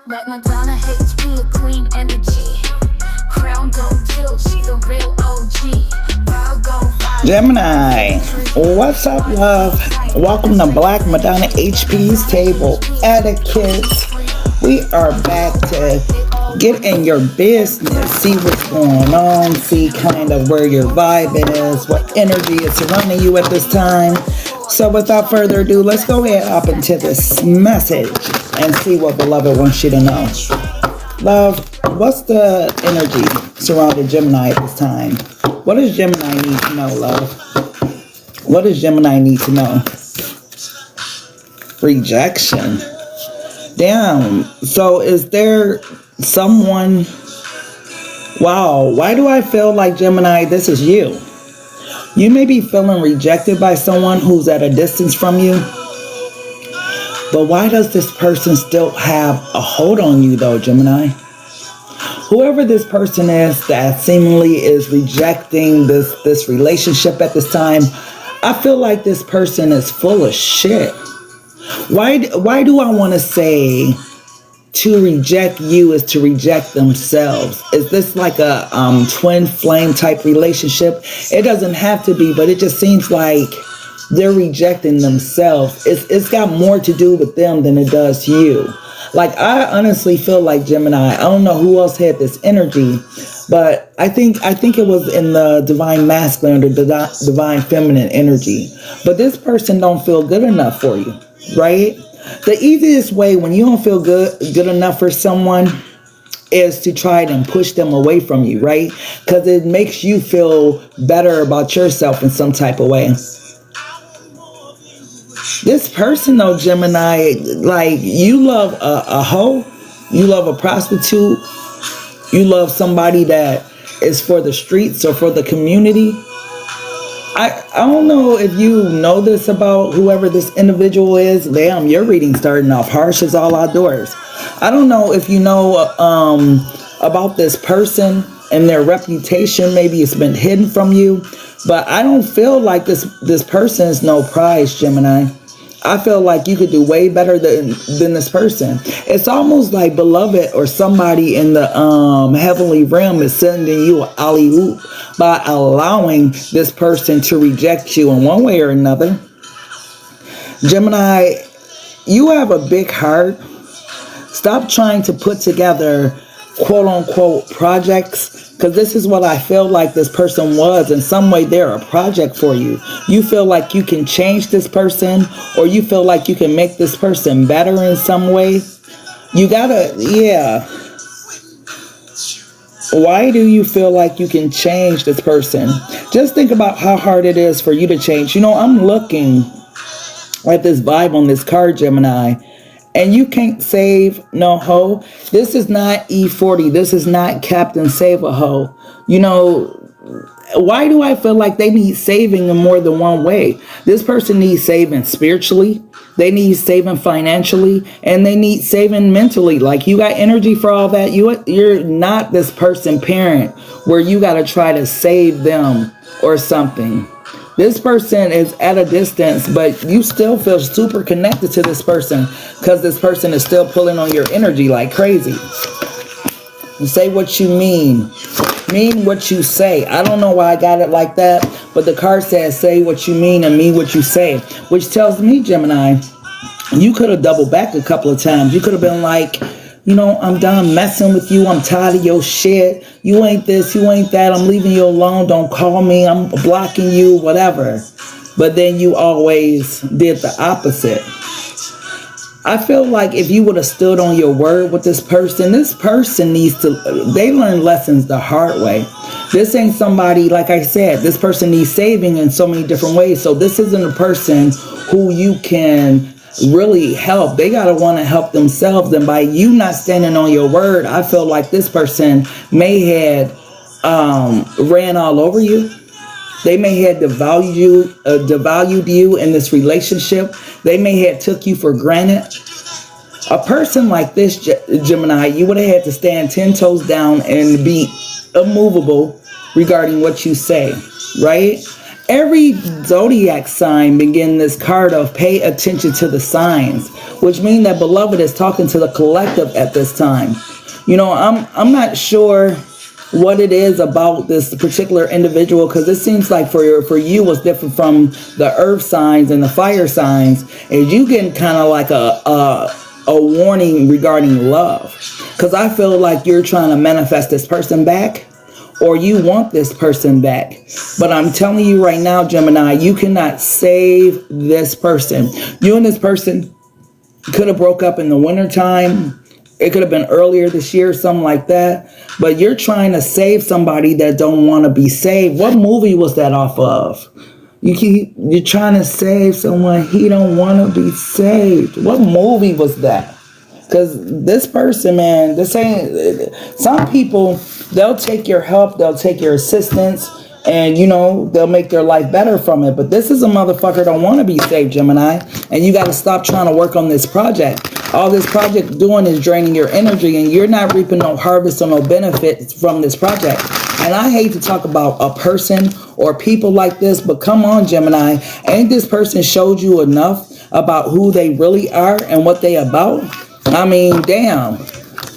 Like MadonnaHP, a queen energy. Crown gold till she the real OG. Gemini, what's up, love? Welcome to Black Madonna HP's Table Etiquettes. We are back to get in your business, see what's going on, see kind of where your vibe is, what energy is surrounding you at this time. So without further ado, let's go ahead up into this message and see what beloved wants you to know. Love, what's the energy surrounding Gemini at this time? What does Gemini need to know, love? What does Gemini need to know? Rejection. Damn. So is there someone... Wow. Why do I feel like, Gemini, this is you? You may be feeling rejected by someone who's at a distance from you. But why does this person still have a hold on you, though, Gemini? Whoever this person is that seemingly is rejecting this relationship at this time, I feel like this person is full of shit. Why do I want to say to reject you is to reject themselves? Is this like a twin flame type relationship? It doesn't have to be, but it just seems like they're rejecting themselves. It's got more to do with them than it does you. Like, I honestly feel like, Gemini, I don't know who else had this energy, but I think it was in the divine masculine or the divine feminine energy. But this person don't feel good enough for you, right? The easiest way when you don't feel good enough for someone is to try and push them away from you, right? Because it makes you feel better about yourself in some type of way. This person, though, Gemini, like, you love a hoe, you love a prostitute, you love somebody that is for the streets or for the community. I don't know if you know this about whoever this individual is. Damn, your reading starting off harsh as all outdoors. I don't know if you know about this person and their reputation. Maybe it's been hidden from you, but I don't feel like this person is no prize, Gemini. I feel like you could do way better than this person. It's almost like beloved or somebody in the heavenly realm is sending you an alley-oop by allowing this person to reject you in one way or another. Gemini, you have a big heart. Stop trying to put together quote-unquote projects, because this is what I feel like this person was. In some way, they're a project for you. You feel like you can change this person, or you feel like you can make this person better in some way. You gotta, yeah. Why do you feel like you can change this person? Just think about how hard it is for you to change. You know, I'm looking at this vibe on this card, Gemini, and you can't save no hoe. This is not E40. This is not Captain Save a Hoe. You know, why do I feel like they need saving in more than one way? This person needs saving spiritually. They need saving financially. And they need saving mentally. Like, you got energy for all that. You're not this person parent where you got to try to save them or something. This person is at a distance, but you still feel super connected to this person because this person is still pulling on your energy like crazy. Say what you mean. Mean what you say. I don't know why I got it like that, but the card says say what you mean and mean what you say, which tells me, Gemini, you could have doubled back a couple of times. You could have been like, you know, I'm done messing with you. I'm tired of your shit. You ain't this, you ain't that. I'm leaving you alone. Don't call me. I'm blocking you, whatever. But then you always did the opposite. I feel like if you would have stood on your word with this person needs to, they learn lessons the hard way. This ain't somebody, like I said, this person needs saving in so many different ways. So this isn't a person who you can really help. They gotta want to help themselves, and by you not standing on your word, I feel like this person may had ran all over you. They may have devalued you in this relationship. They may have took you for granted. A person like this, Gemini, you would have had to stand 10 toes down and be immovable regarding what you say, right? Every zodiac sign begin this card of pay attention to the signs, which means that beloved is talking to the collective at this time. You know, I'm not sure what it is about this particular individual, because it seems like for you was different from the earth signs and the fire signs, and you getting kind of like a warning regarding love, because I feel like you're trying to manifest this person back, or you want this person back. But I'm telling you right now, Gemini, you cannot save this person. You and this person could have broke up in the wintertime. It could have been earlier this year, something like that. But you're trying to save somebody that don't want to be saved. What movie was that off of? You're trying to save someone, he don't want to be saved. What movie was that? Because this person, man, this ain't, some people, they'll take your help, they'll take your assistance, and, you know, they'll make their life better from it. But this is a motherfucker don't want to be saved, Gemini. And you got to stop trying to work on this project. All this project doing is draining your energy, and you're not reaping no harvest or no benefits from this project. And I hate to talk about a person or people like this, but come on, Gemini. Ain't this person showed you enough about who they really are and what they about? I mean, damn.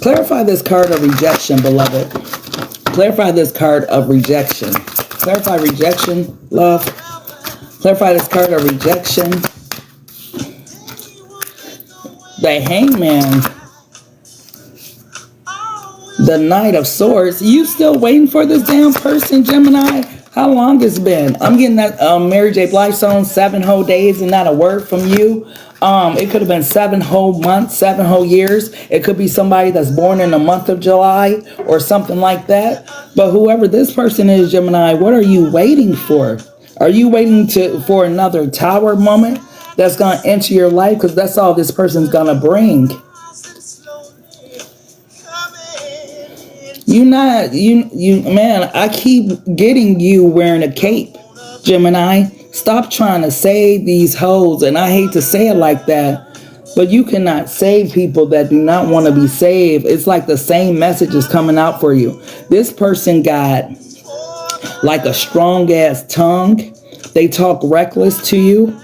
Clarify this card of rejection, beloved. Clarify this card of rejection. Clarify rejection, love. Clarify this card of rejection. The Hangman. The Knight of Swords. You still waiting for this damn person, Gemini? How long it's been? I'm getting that Mary J. Blige song, 7 whole days and not a word from you. It could have been 7 whole months, 7 whole years. It could be somebody that's born in the month of July or something like that. But whoever this person is, Gemini, what are you waiting for? Are you waiting for another tower moment that's going to enter your life? Because that's all this person's going to bring. Man, I keep getting you wearing a cape, Gemini. Stop trying to save these hoes, and I hate to say it like that, but you cannot save people that do not want to be saved. It's like the same message is coming out for you. This person got like a strong ass tongue. They talk reckless to you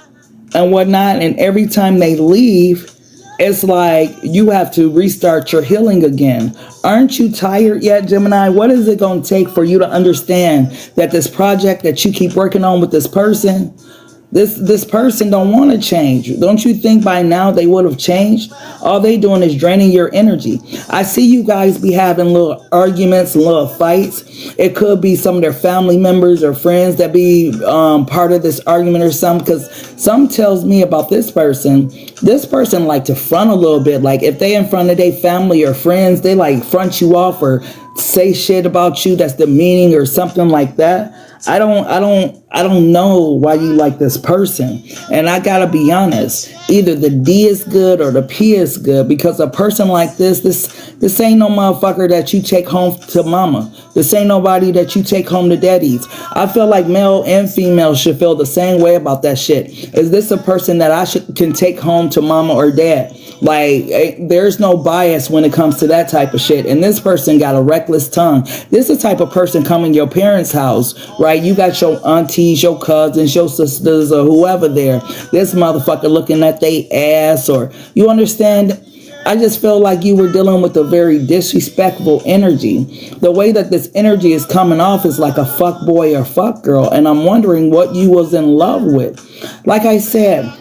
and whatnot, and every time they leave, it's like you have to restart your healing again. Aren't you tired yet, Gemini? What is it going to take for you to understand that this project that you keep working on with this person, this person don't want to change? Don't you think by now they would have changed? All they doing is draining your energy. I see you guys be having little arguments, little fights. It could be some of their family members or friends that be part of this argument or something, because some tells me about this person. This person like to front a little bit. Like if they in front of their family or friends, they like front you off or say shit about you that's demeaning or something like that. I don't know why you like this person. And I gotta be honest, either the D is good or the P is good, because a person like this ain't no motherfucker that you take home to mama. This ain't nobody that you take home to daddies. I feel like male and female should feel the same way about that shit. Is this a person that I can take home to mama or dad? Like, there's no bias when it comes to that type of shit. And this person got a reckless tongue. This is the type of person coming to your parents' house, right? You got your aunties, your cousins, your sisters, or whoever there. This motherfucker looking at they ass, or you understand? I just feel like you were dealing with a very disrespectful energy. The way that this energy is coming off is like a fuck boy or fuck girl. And I'm wondering what you was in love with. Like I said,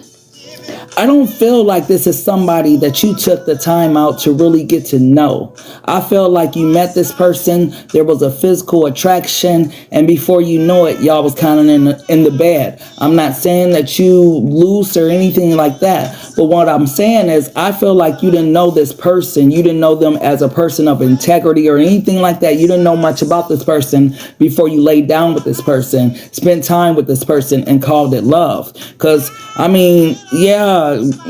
I don't feel like this is somebody that you took the time out to really get to know. I feel like you met this person, there was a physical attraction, and before you know it, y'all was kind of in the bed. I'm not saying that you loose or anything like that, but what I'm saying is I feel like you didn't know this person. You didn't know them as a person of integrity or anything like that. You didn't know much about this person before you laid down with this person, spent time with this person, and called it love. Because, I mean, yeah,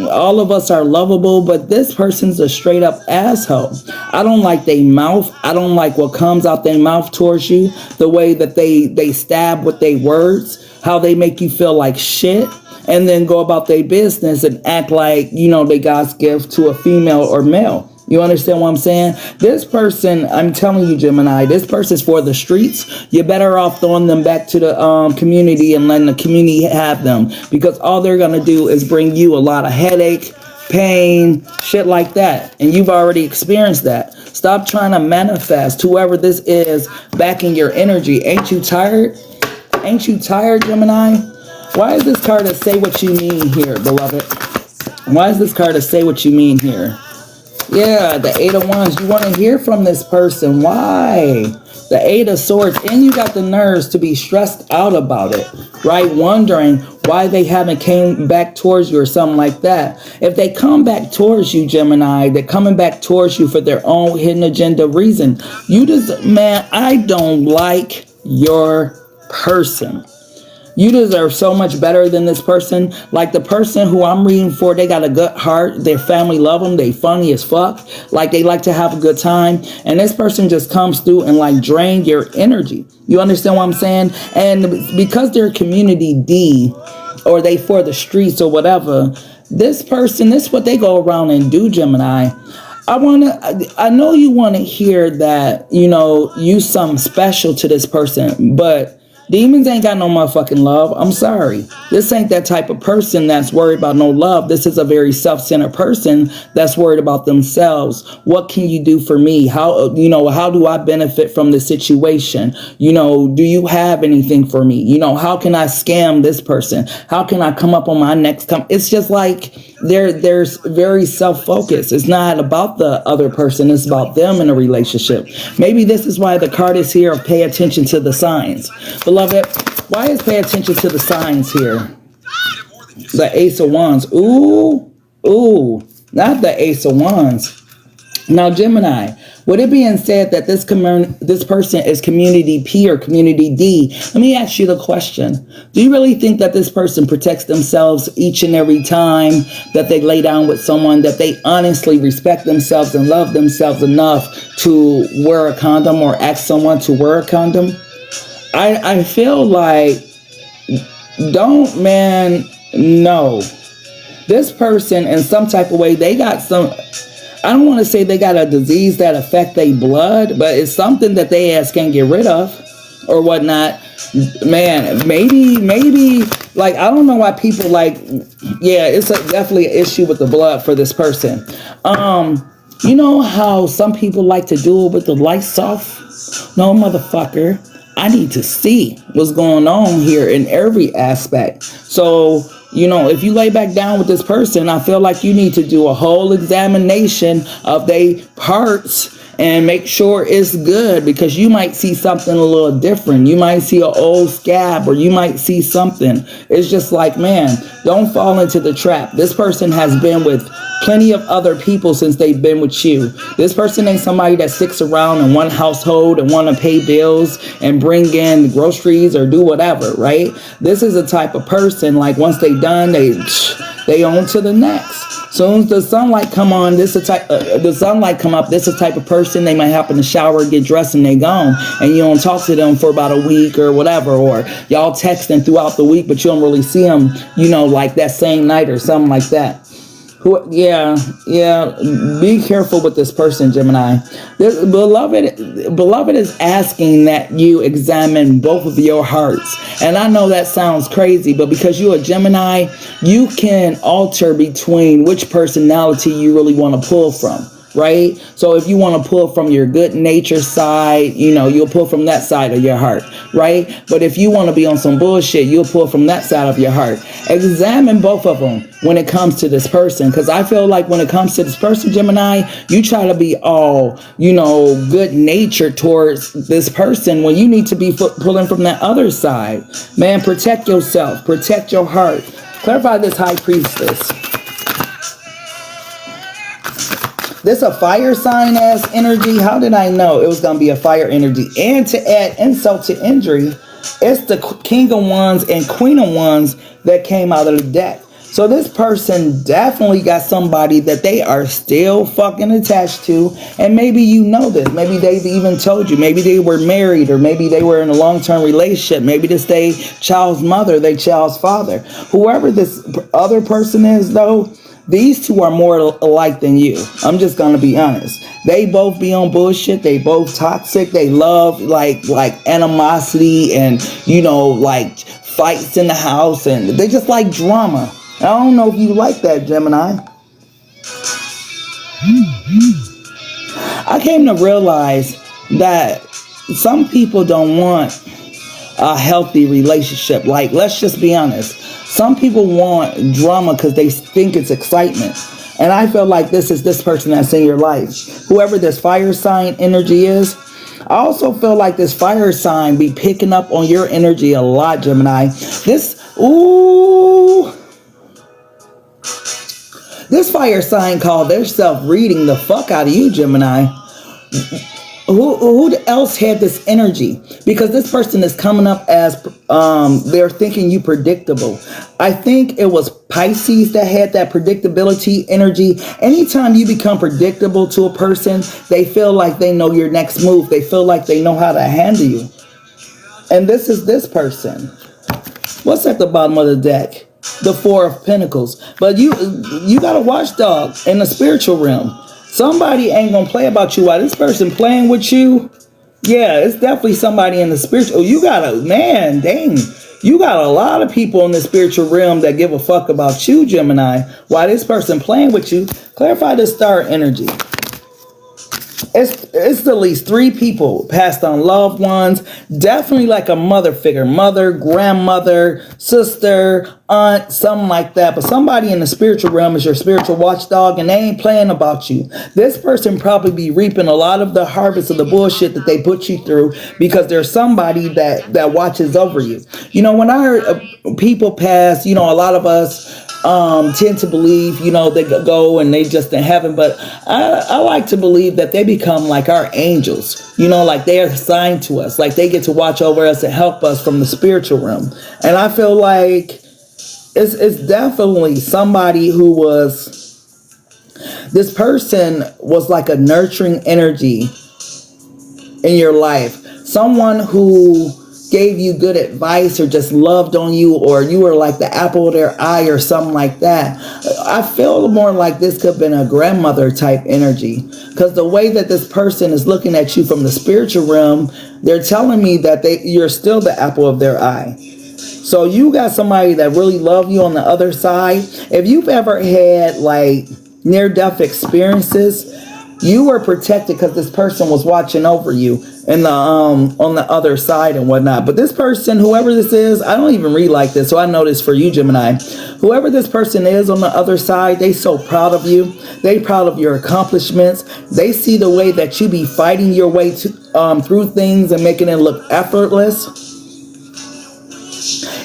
all of us are lovable, but this person's a straight up asshole. I don't like their mouth. I don't like what comes out their mouth towards you. The way that they stab with their words, how they make you feel like shit, and then go about their business and act like, you know, they God's gift to a female or male. You understand what I'm saying? This person, I'm telling you, Gemini, this person's for the streets. You're better off throwing them back to the community and letting the community have them, because all they're going to do is bring you a lot of headache, pain, shit like that. And you've already experienced that. Stop trying to manifest whoever this is back in your energy. Ain't you tired? Ain't you tired, Gemini? Why is this card to say what you mean here, beloved? Why is this card to say what you mean here? Yeah, the Eight of Wands. You want to hear from this person. Why? The Eight of Swords. And you got the nerves to be stressed out about it, right? Wondering why they haven't came back towards you or something like that. If they come back towards you, Gemini, they're coming back towards you for their own hidden agenda reason. You just, man, I don't like your person. You deserve so much better than this person. Like the person who I'm reading for, they got a good heart. Their family love them. They funny as fuck. Like they like to have a good time. And this person just comes through and like drain your energy. You understand what I'm saying? And because they're community D, or they for the streets or whatever, this person, this is what they go around and do, Gemini. I know you want to hear that, you know, you something special to this person, but demons ain't got no motherfucking love. I'm sorry. This ain't that type of person that's worried about no love. This is a very self-centered person that's worried about themselves. What can you do for me? How, you know, how do I benefit from the situation? You know, do you have anything for me? You know, how can I scam this person? How can I come up on my next It's just like there's very self-focused. It's not about the other person. It's about them in a relationship. Maybe this is why the card is here of pay attention to the signs. Beloved, why is pay attention to the signs here? The Ace of Wands. Ooh, ooh, not the Ace of Wands. Now, Gemini, with it being said that this person is community P or community D, let me ask you the question. Do you really think that this person protects themselves each and every time that they lay down with someone, that they honestly respect themselves and love themselves enough to wear a condom or ask someone to wear a condom? I feel like, no. This person, in some type of way, they got some, I don't want to say they got a disease that affect their blood, but it's something that they ass can't get rid of or whatnot. Man, maybe, like, I don't know why people like, yeah, it's definitely an issue with the blood for this person. You know how some people like to do it with the lights off? No, motherfucker. I need to see what's going on here in every aspect. So, you know, if you lay back down with this person, I feel like you need to do a whole examination of their parts and make sure it's good, because you might see something a little different. You might see an old scab, or you might see something. It's just like, man, don't fall into the trap. This person has been with plenty of other people since they've been with you. This person ain't somebody that sticks around in one household and want to pay bills and bring in groceries or do whatever, right? This is a type of person, like, once they done, they on to the next. Soon as the sunlight come on, this is the sunlight come up, this is the type of person, they might happen to shower, get dressed, and they gone. And you don't talk to them for about a week or whatever, or y'all texting throughout the week, but you don't really see them, you know, like that same night or something like that. Yeah, be careful with this person, Gemini. This beloved is asking that you examine both of your hearts. And I know that sounds crazy, but because you're a Gemini, you can alter between which personality you really want to pull from, right? So if you want to pull from your good nature side, you know, you'll pull from that side of your heart, right? But if you want to be on some bullshit, you'll pull from that side of your heart. Examine both of them when it comes to this person, because I feel like when it comes to this person, Gemini, you try to be all, you know, good natured towards this person when you need to be pulling from that other side. Man, protect yourself, protect your heart. Clarify this High Priestess. This a fire sign ass energy. How did I know it was going to be a fire energy? And to add insult to injury, it's the King of Wands and Queen of Wands that came out of the deck. So this person definitely got somebody that they are still fucking attached to. And maybe you know this. Maybe they've even told you. Maybe they were married, or maybe they were in a long-term relationship. Maybe this they child's mother, they child's father. Whoever this other person is, though, these two are more alike than you. I'm just gonna be honest. They both be on bullshit. They both toxic. They love like animosity and, you know, like fights in the house, and they just like drama. I don't know if you like that, Gemini. I came to realize that some people don't want a healthy relationship. Like, let's just be honest. Some people want drama because they think it's excitement. And I feel like this is this person that's in your life. Whoever this fire sign energy is, I also feel like this fire sign be picking up on your energy a lot, Gemini. This fire sign called themselves reading the fuck out of you, Gemini. Who else had this energy? Because this person is coming up as they're thinking you predictable. I think it was Pisces that had that predictability energy. Anytime you become predictable to a person, they feel like they know your next move. They feel like they know how to handle you. And this is this person. What's at the bottom of the deck? The Four of Pentacles. But you got a watchdog in the spiritual realm. Somebody ain't gonna play about you while this person playing with you. Yeah, it's definitely somebody in the spiritual. You got a man, dang. You got a lot of people in the spiritual realm that give a fuck about you, Gemini. While this person playing with you, clarify the star energy. It's at least 3 people passed on, loved ones, definitely like a mother figure, mother, grandmother, sister, aunt, something like that. But somebody in the spiritual realm is your spiritual watchdog, and they ain't playing about you. This person probably be reaping a lot of the harvest of the bullshit that they put you through, because there's somebody that watches over you. You know, when I heard people pass, you know, a lot of us tend to believe, you know, they go and they just in heaven, but I like to believe that they become like our angels, you know, like they are assigned to us, like they get to watch over us and help us from the spiritual realm. And I feel like it's definitely somebody who this person was like a nurturing energy in your life, someone who gave you good advice or just loved on you, or you were like the apple of their eye or something like that. I feel more like this could have been a grandmother type energy, because the way that this person is looking at you from the spiritual realm, they're telling me that you're still the apple of their eye. So you got somebody that really love you on the other side. If you've ever had like near-death experiences, you were protected because this person was watching over you and on the other side and whatnot. But this person, whoever this is, I don't even read like this, so I know this for you, Gemini. Whoever this person is on the other side, they so proud of you. They proud of your accomplishments. They see the way that you be fighting your way through things and making it look effortless.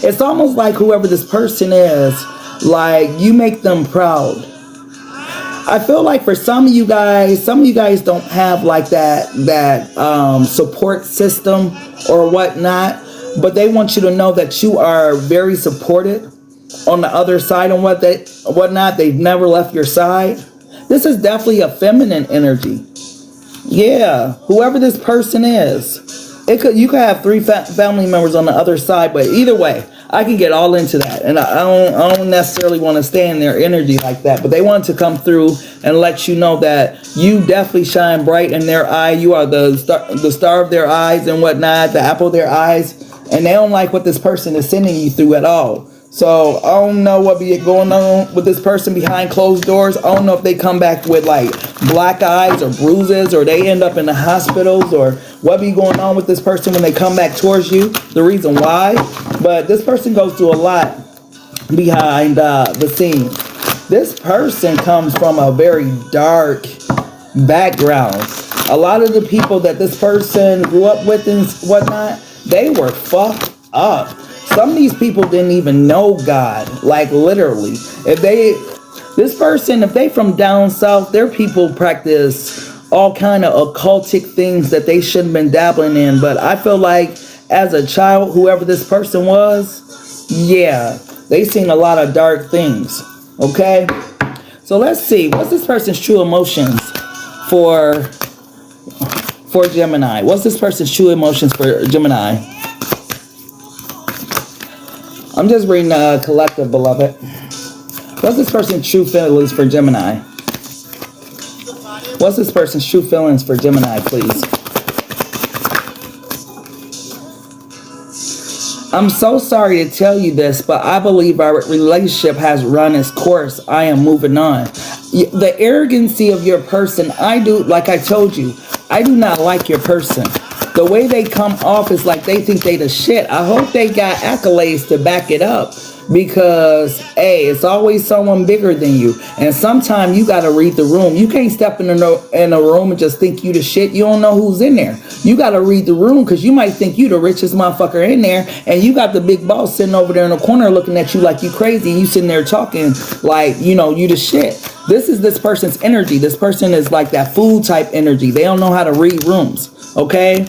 It's almost like whoever this person is, like you make them proud. I feel like for some of you guys don't have like that support system or whatnot, but they want you to know that you are very supported on the other side and whatnot. They've never left your side. This is definitely a feminine energy. Yeah, whoever this person is, you could have 3 family members on the other side, but either way, I can get all into that, and I don't necessarily want to stay in their energy like that, but they want to come through and let you know that you definitely shine bright in their eye. You are the star of their eyes and whatnot, the apple of their eyes, and they don't like what this person is sending you through at all. So I don't know what be going on with this person behind closed doors. I don't know if they come back with like black eyes or bruises, or they end up in the hospitals, or what be going on with this person when they come back towards you, the reason why. But this person goes through a lot behind the scenes. This person comes from a very dark background. A lot of the people that this person grew up with and whatnot, they were fucked up. Some of these people didn't even know God, like literally. If they from down south, their people practice all kind of occultic things that they shouldn't have been dabbling in. But I feel like as a child, whoever this person was, yeah, they seen a lot of dark things. Okay, so let's see, what's this person's true emotions for Gemini? What's this person's true emotions for Gemini? I'm just reading collective, beloved. What's this person's true feelings for Gemini? What's this person's true feelings for Gemini, please? I'm so sorry to tell you this, but I believe our relationship has run its course. I am moving on. The arrogancy of your person, like I told you, I do not like your person. The way they come off is like they think they the shit. I hope they got accolades to back it up. Because, hey, it's always someone bigger than you. And sometimes you got to read the room. You can't step in a room and just think you the shit. You don't know who's in there. You got to read the room because you might think you the richest motherfucker in there. And you got the big boss sitting over there in the corner looking at you like you crazy. And you sitting there talking like, you know, you the shit. This is this person's energy. This person is like that food type energy. They don't know how to read rooms. Okay?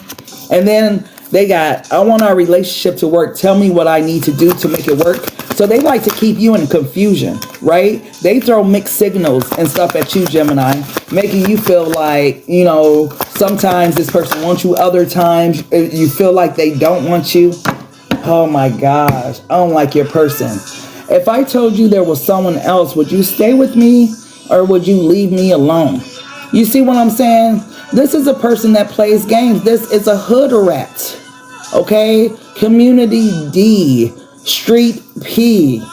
And then they got, I want our relationship to work. Tell me what I need to do to make it work. So they like to keep you in confusion, right? They throw mixed signals and stuff at you, Gemini, making you feel like, you know, sometimes this person wants you, other times you feel like they don't want you. Oh my gosh, I don't like your person. If I told you there was someone else, would you stay with me or would you leave me alone? You see what I'm saying? This is a person that plays games. This is a hood rat, okay? Community D. Street P.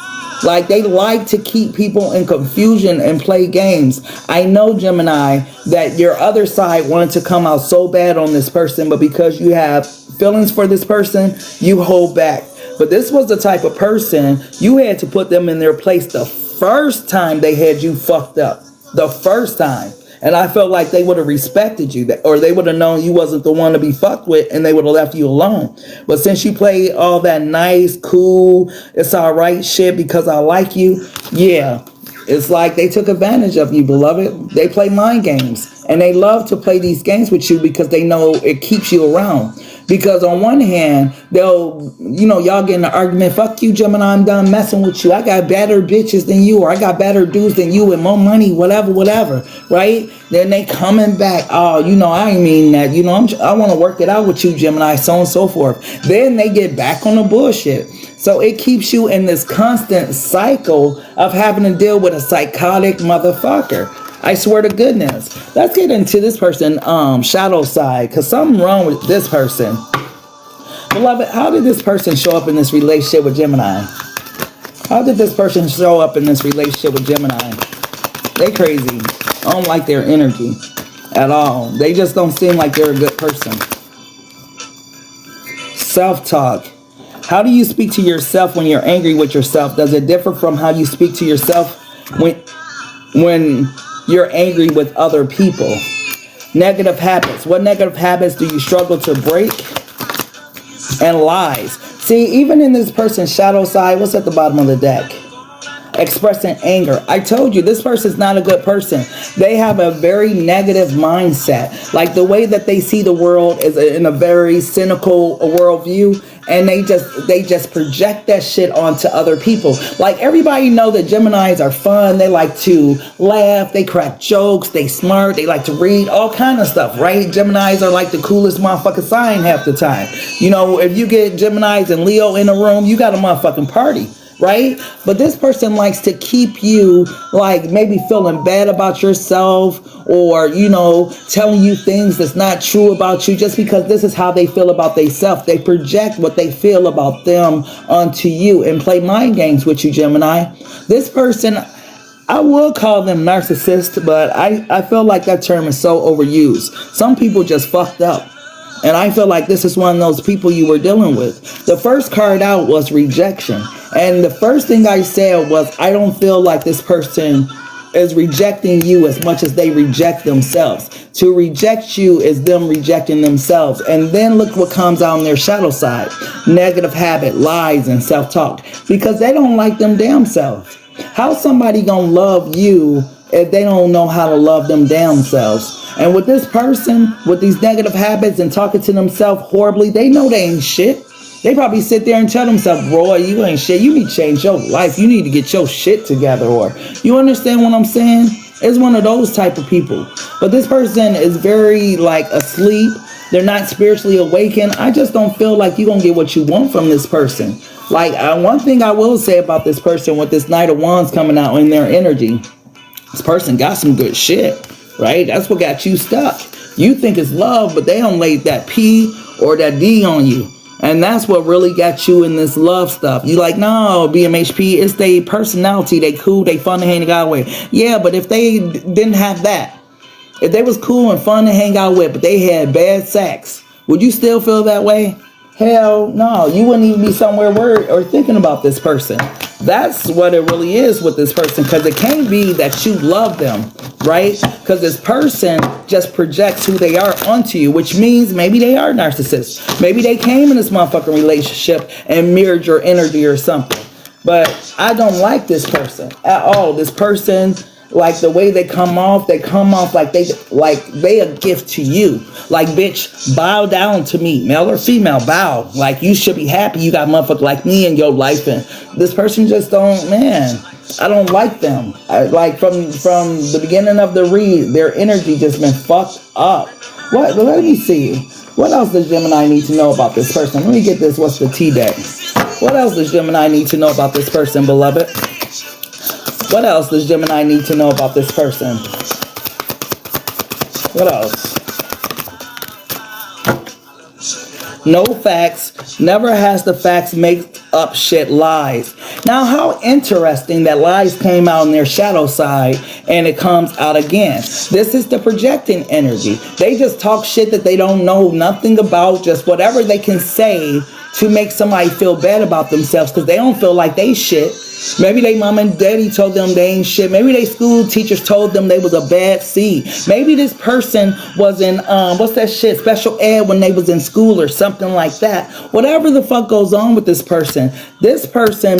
Like, they like to keep people in confusion and play games. I know, Gemini, that your other side wanted to come out so bad on this person, but because you have feelings for this person, you hold back. But this was the type of person you had to put them in their place the first time they had you fucked up. The first time. And I felt like they would have respected you, or they would have known you wasn't the one to be fucked with, and they would have left you alone. But since you played all that nice, cool, it's all right shit because I like you, yeah, it's like they took advantage of you, beloved. They play mind games, and they love to play these games with you because they know it keeps you around. Because on one hand, they'll, you know, y'all get in an argument, fuck you, Gemini, I'm done messing with you. I got better bitches than you, or I got better dudes than you with more money, whatever, right? Then they coming back, oh, you know, I ain't mean that, you know, I want to work it out with you, Gemini, so on and so forth. Then they get back on the bullshit. So it keeps you in this constant cycle of having to deal with a psychotic motherfucker. I swear to goodness. Let's get into this person, shadow side, because something wrong with this person. Beloved, how did this person show up in this relationship with Gemini? How did this person show up in this relationship with Gemini? They crazy. I don't like their energy at all. They just don't seem like they're a good person. Self-talk. How do you speak to yourself when you're angry with yourself? Does it differ from how you speak to yourself when you're angry with other people? Negative habits. What negative habits do you struggle to break? And lies. See, even in this person's shadow side, what's at the bottom of the deck? Expressing anger. I told you, this person's not a good person. They have a very negative mindset. Like, the way that they see the world is in a very cynical worldview. And they just project that shit onto other people. Like, everybody know that Geminis are fun. They like to laugh. They crack jokes. They smart. They like to read. All kind of stuff, right? Geminis are like the coolest motherfucking sign half the time. You know, if you get Geminis and Leo in a room, you got a motherfucking party. Right? But this person likes to keep you like maybe feeling bad about yourself, or, you know, telling you things that's not true about you just because this is how they feel about themselves. They project what they feel about them onto you and play mind games with you, Gemini. This person, I will call them narcissist, but I feel like that term is so overused. Some people just fucked up. And I feel like this is one of those people you were dealing with. The first card out was rejection. And the first thing I said was, I don't feel like this person is rejecting you as much as they reject themselves. To reject you is them rejecting themselves. And then look what comes out on their shadow side. Negative habit, lies, and self-talk. Because they don't like them damn selves. How's somebody gonna love you if they don't know how to love them damn selves? And with this person, with these negative habits and talking to themselves horribly, they know they ain't shit. They probably sit there and tell themselves, Roy, you ain't shit. You need to change your life. You need to get your shit together. Or, you understand what I'm saying? It's one of those type of people. But this person is very like asleep. they're not spiritually awakened, I just don't feel like you're gonna get what you want from this person. Like, one thing I will say about this person with this Knight of Wands coming out in their energy, this person got some good shit, right? That's what got you stuck. You think it's love, but they don't lay that P or that D on you. And that's what really got you in this love stuff. You like, no, BMHP, it's their personality. They cool, they fun to hang out with. Yeah, but if they didn't have that, if they was cool and fun to hang out with, but they had bad sex, would you still feel that way? Hell no, you wouldn't even be somewhere worried or thinking about this person. That's what it really is with this person, because it can't be that you love them, right? Because this person just projects who they are onto you, which means maybe they are narcissists. Maybe they came in this motherfucking relationship and mirrored your energy or something. But I don't like this person at all. This person, like the way they come off like they a gift to you. Like, bitch, bow down to me, male or female, bow. Like, you should be happy you got motherfucker like me in your life. And this person just don't, man, I don't like them. Like from the beginning of the read, their energy just been fucked up. What? Let me see. What else does Gemini need to know about this person? Let me get this. What's the T-Day? What else does Gemini need to know about this person, beloved? What else does Gemini need to know about this person? What else? No facts. Never has the facts make up shit lies. Now, how interesting that lies came out in their shadow side and it comes out again. This is the projecting energy. They just talk shit that they don't know nothing about, just whatever they can say to make somebody feel bad about themselves because they don't feel like they shit. Maybe they mom and daddy told them they ain't shit. Maybe they school teachers told them they was a bad seed. Maybe this person was in, what's that shit, special ed when they was in school or something like that. Whatever the fuck goes on with this person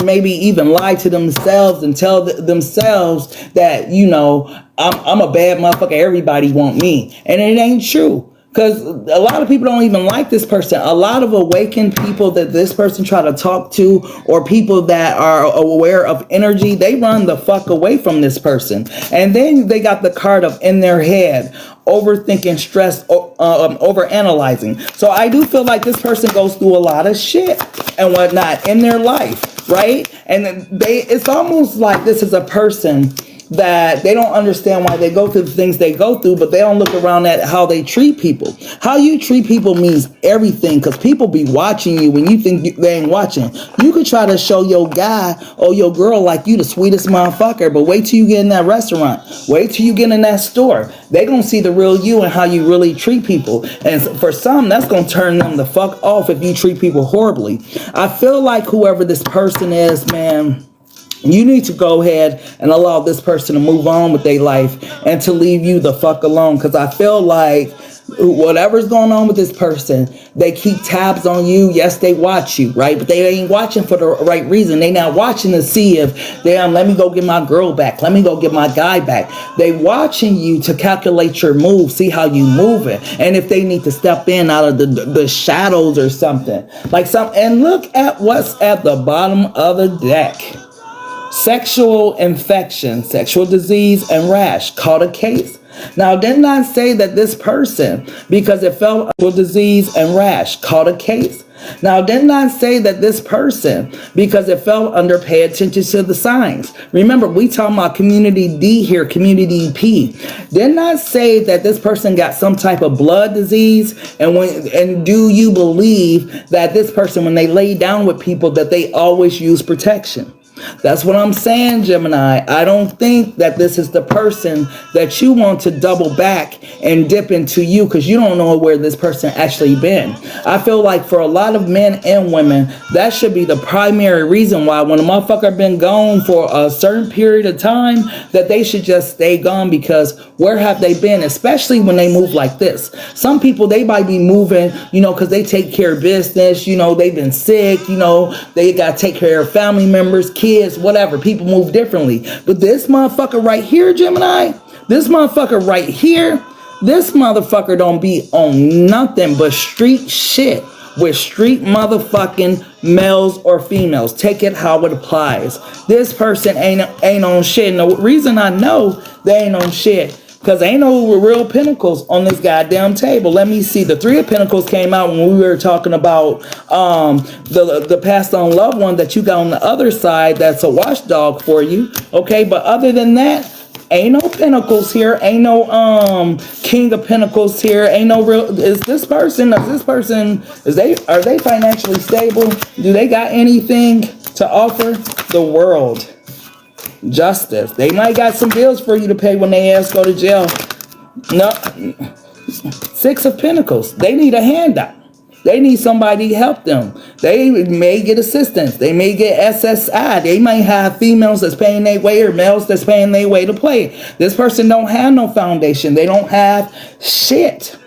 maybe even lie to themselves and tell themselves that, you know, I'm a bad motherfucker, everybody want me. And it ain't true. Because a lot of people don't even like this person. A lot of awakened people that this person try to talk to, or people that are aware of energy, they run the fuck away from this person. And then they got the card of in their head, overthinking, stress, overanalyzing. So I do feel like this person goes through a lot of shit and whatnot in their life, right? And it's almost like this is a person that they don't understand why they go through the things they go through, but they don't look around at how they treat people. How you treat people means everything, because people be watching you when you think they ain't watching. You could try to show your guy or your girl like you the sweetest motherfucker, but wait till you get in that restaurant. Wait till you get in that store. They gonna see the real you and how you really treat people. And for some, that's gonna turn them the fuck off if you treat people horribly. I feel like whoever this person is, man, you need to go ahead and allow this person to move on with their life and to leave you the fuck alone. Because I feel like whatever's going on with this person, they keep tabs on you. Yes, they watch you, right? But they ain't watching for the right reason. They not watching to see if, damn, let me go get my girl back. Let me go get my guy back. They watching you to calculate your move, see how you moving. And if they need to step in out of the shadows or something. And look at what's at the bottom of the deck. Sexual infection, sexual disease, and rash. Caught a case. Now, didn't I say that this person, because it fell under disease and rash, caught a case? Now, didn't I say that this person, because it fell under pay attention to the signs? Remember, we talking about community D here, community P. Didn't I say that this person got some type of blood disease? And do you believe that this person, when they lay down with people, that they always use protection? That's what I'm saying, Gemini. I don't think that this is the person that you want to double back and dip into you, because you don't know where this person actually been. I feel like for a lot of men and women, that should be the primary reason why when a motherfucker been gone for a certain period of time, that they should just stay gone, because where have they been? Especially when they move like this. Some people, they might be moving, you know, because they take care of business, you know, they've been sick, you know, they got to take care of family members, kids, whatever. People move differently. But this motherfucker right here, Gemini, this motherfucker right here, this motherfucker don't be on nothing but street shit with street motherfucking males or females. Take it how it applies. This person ain't on shit. And the reason I know they ain't on shit, Because ain't no real pentacles on this goddamn table. Let me see. The Three of Pentacles came out when we were talking about the passed on loved one that you got on the other side that's a watchdog for you. Okay, but other than that, ain't no pentacles here. Ain't no King of Pentacles here. Ain't no real. Are they financially stable? Do they got anything to offer the world? Justice. They might got some bills for you to pay when they ass go to jail. No. Six of Pentacles. They need a handout. They need somebody to help them. They may get assistance. They may get SSI. They might have females that's paying their way or males that's paying their way to play. This person don't have no foundation. They don't have shit.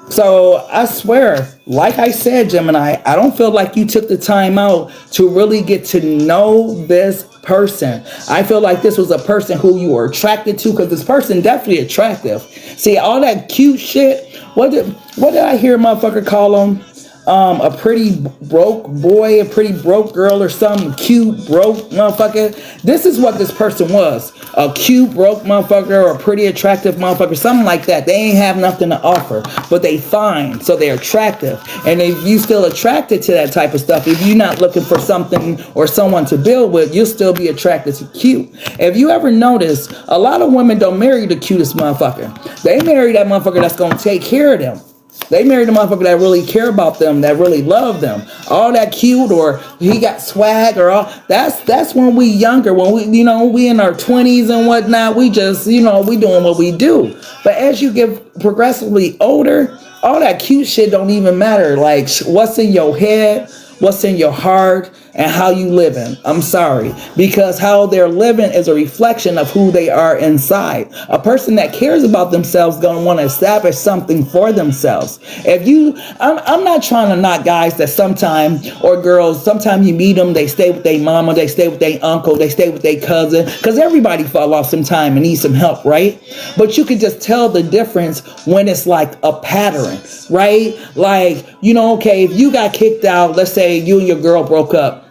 So I swear, like I said, Gemini, I don't feel like you took the time out to really get to know this person. I feel like this was a person who you were attracted to, because this person definitely attractive. See, all that cute shit. What did I hear a motherfucker call them? A pretty broke boy, a pretty broke girl, or some cute broke motherfucker. This is what this person was. A cute broke motherfucker, or a pretty attractive motherfucker, something like that. They ain't have nothing to offer, but they fine, so they're attractive. And if you still attracted to that type of stuff, if you're not looking for something or someone to build with, you'll still be attracted to cute. If you ever notice, a lot of women don't marry the cutest motherfucker. They marry that motherfucker that's gonna take care of them. They married a motherfucker that really care about them, that really love them. All that cute, or he got swag, or all that's when we younger, when we, we in our 20s and whatnot. We just, we doing what we do. But as you get progressively older, all that cute shit don't even matter. Like, what's in your head, what's in your heart, and how you living. I'm sorry, because how they're living is a reflection of who they are inside. A person that cares about themselves gonna want to establish something for themselves. I'm not trying to knock guys that sometimes, or girls, sometimes you meet them, they stay with their mama, they stay with their uncle, they stay with their cousin, because everybody fall off sometime and needs some help, right? But you can just tell the difference when it's like a pattern, right? Like, okay, if you got kicked out, let's say you and your girl broke up,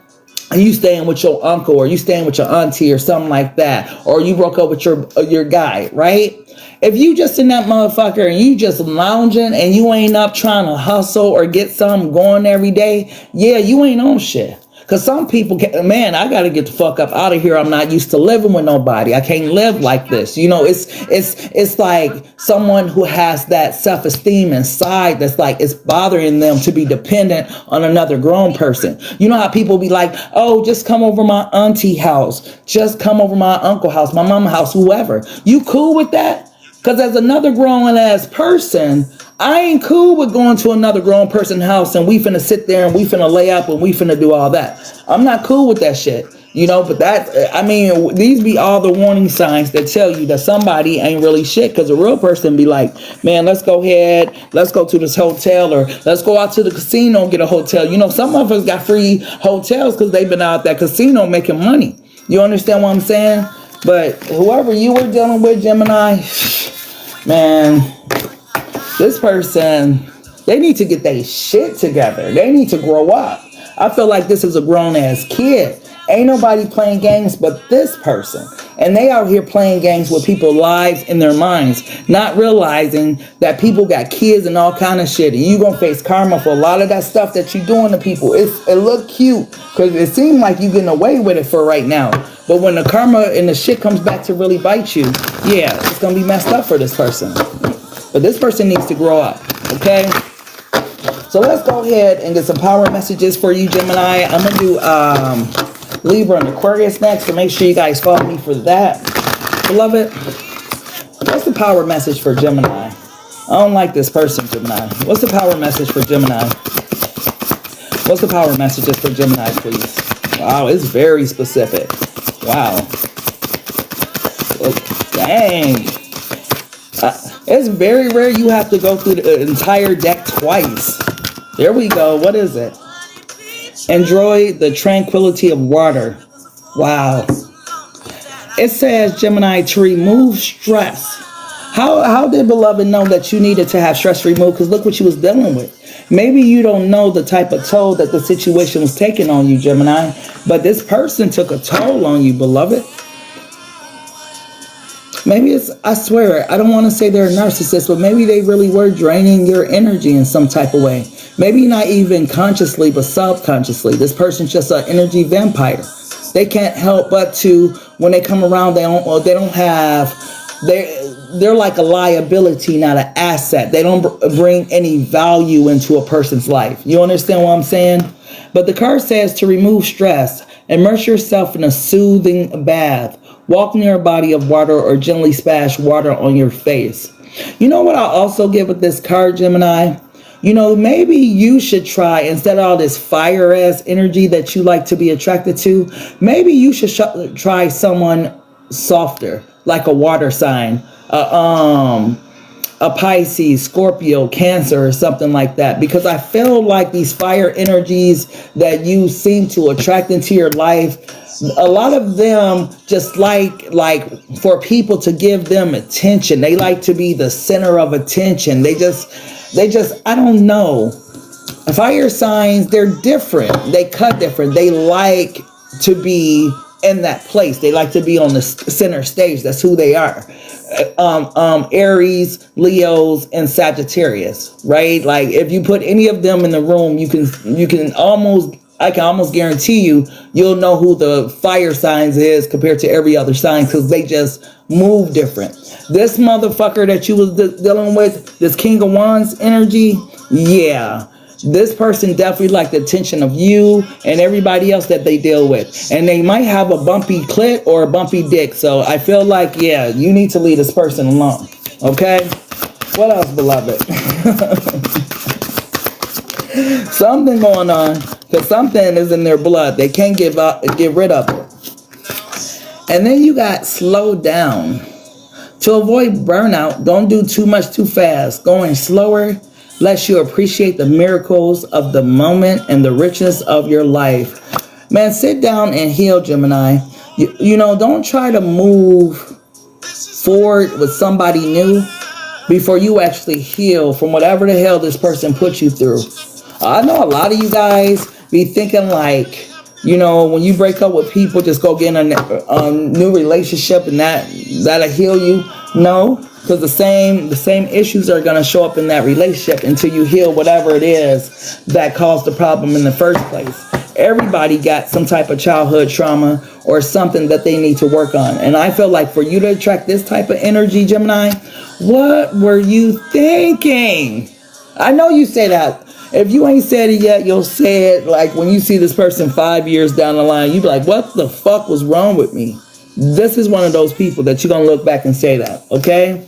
and you staying with your uncle, or you staying with your auntie, or something like that, or you broke up with your guy, right? If you just in that motherfucker and you just lounging and you ain't up trying to hustle or get something going every day, yeah, you ain't on shit. Because some people, man, I got to get the fuck up out of here. I'm not used to living with nobody. I can't live like this. It's like someone who has that self-esteem inside that's like, it's bothering them to be dependent on another grown person. You know how people be like, oh, just come over my auntie house. Just come over my uncle house, my mama house, whoever. You cool with that? Because as another grown-ass person, I ain't cool with going to another grown person's house and we finna sit there and we finna lay up and we finna do all that. I'm not cool with that shit. But these be all the warning signs that tell you that somebody ain't really shit. Because a real person be like, man, let's go ahead, let's go to this hotel, or let's go out to the casino and get a hotel. Some of us got free hotels because they've been out that casino making money. You understand what I'm saying? But whoever you were dealing with, Gemini, man, this person, they need to get their shit together. They need to grow up. I feel like this is a grown-ass kid. Ain't nobody playing games but this person. And they out here playing games with people's lives in their minds, not realizing that people got kids and all kind of shit. And you going to face karma for a lot of that stuff that you doing to people. It look cute because it seems like you getting away with it for right now. But when the karma and the shit comes back to really bite you, yeah, it's going to be messed up for this person. But this person needs to grow up, okay? So let's go ahead and get some power messages for you, Gemini. I'm going to do Libra and Aquarius next, so make sure you guys follow me for that. Beloved, what's the power message for Gemini? I don't like this person, Gemini. What's the power message for Gemini? What's the power messages for Gemini, please? Wow, it's very specific. Wow. Oh, dang. It's very rare you have to go through the entire deck twice. There we go. What is it? Enjoy the tranquility of water. Wow. It says, Gemini, to remove stress. How did beloved know that you needed to have stress removed? Because look what you was dealing with. Maybe you don't know the type of toll that the situation was taking on you, Gemini. But this person took a toll on you, beloved. Maybe it's, I swear, I don't want to say they're a narcissist, but maybe they really were draining your energy in some type of way. Maybe not even consciously, but subconsciously. This person's just an energy vampire. They can't help but to, when they come around, they're like a liability, not an asset. They don't bring any value into a person's life. You understand what I'm saying? But the card says to remove stress, immerse yourself in a soothing bath. Walk near a body of water or gently splash water on your face. You know what I'll also get with this card, Gemini? You know, maybe you should try, instead of all this fire-ass energy that you like to be attracted to, maybe you should try someone softer, like a water sign, a Pisces, Scorpio, Cancer, or something like that. Because I feel like these fire energies that you seem to attract into your life, a lot of them just like for people to give them attention. They like to be the center of attention. They just, I don't know. Fire signs, they're different. They cut different. They like to be in that place. They like to be on the center stage. That's who they are. Aries, Leos, and Sagittarius, right? Like if you put any of them in the room, I can almost guarantee you'll know who the fire signs is compared to every other sign, because they just move different. This motherfucker that you was dealing with, this King of Wands energy, yeah. This person definitely like the attention of you and everybody else that they deal with. And they might have a bumpy clit or a bumpy dick. So I feel like, yeah, you need to leave this person alone. Okay? What else, beloved? Something going on. Because something is in their blood. They can't get rid of it. And then you got slow down. To avoid burnout, don't do too much too fast. Going slower lets you appreciate the miracles of the moment and the richness of your life. Man, sit down and heal, Gemini. You know, don't try to move forward with somebody new before you actually heal from whatever the hell this person put you through. I know a lot of you guys be thinking like, you know, when you break up with people, just go get a new relationship and that'll heal you. No, because the same issues are going to show up in that relationship until you heal whatever it is that caused the problem in the first place. Everybody got some type of childhood trauma or something that they need to work on. And I feel like for you to attract this type of energy, Gemini, what were you thinking? I know you say that. If you ain't said it yet, you'll say it like when you see this person 5 years down the line, you be like, what the fuck was wrong with me? This is one of those people that you're going to look back and say that, okay?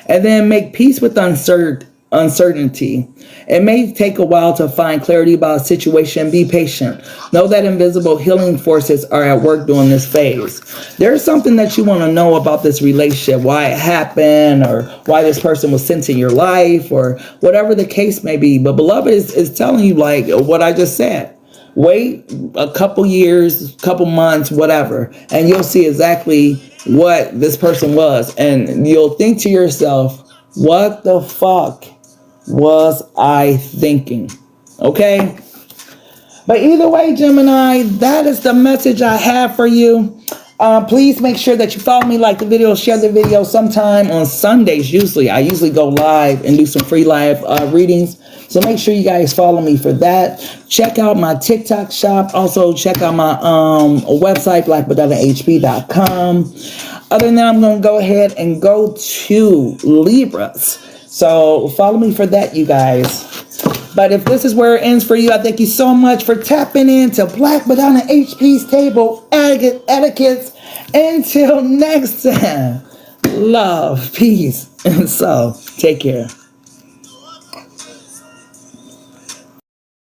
And then make peace with uncertainty. It may take a while to find clarity about a situation. Be patient. Know that invisible healing forces are at work during this phase. There's something that you want to know about this relationship, why it happened, or why this person was sent in your life, or whatever the case may be. But beloved is telling you like what I just said. Wait a couple years, couple months, whatever, and you'll see exactly what this person was. And you'll think to yourself, what the fuck was I thinking? Okay? But either way, Gemini, that is the message I have for you. Please make sure that you follow me, like the video, share the video. Sometime on Sundays, I usually go live and do some free live readings. So make sure you guys follow me for that. Check out my TikTok shop. Also check out my website, blackmadonnahp.com. Other than that, I'm going to go ahead and go to Libras. So follow me for that, you guys. But if this is where it ends for you, I thank you so much for tapping into Black Madonna HP's Table Etiquettes. Until next time, love, peace, and so take care.